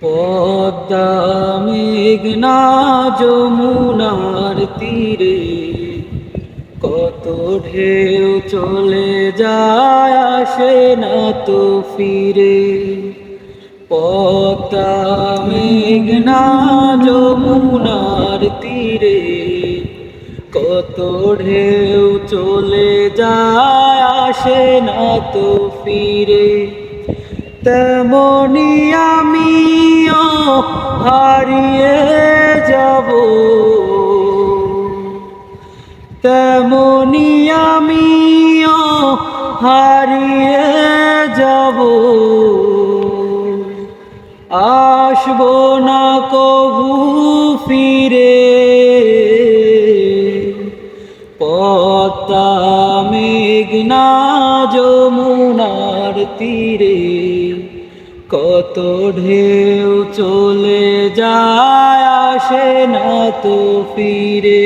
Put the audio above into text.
পদ্মা মেঘনা যমুনার তীরে কত ঢেউ চলে যায় আসে না তো ফিরে। পদ্মা মেঘনা যমুনার তীরে কত ঢেউ চলে যায় আসে না তো ফিরে। তেমনি আমিও হারিয়ে যাব, তেমনি আমিও হারিয়ে যাব, আসবো না কভু ফিরে। পদ্মা মেঘনা যমুনার তীরে কত ঢেউ চলে যায় আসে না তো ফিরে।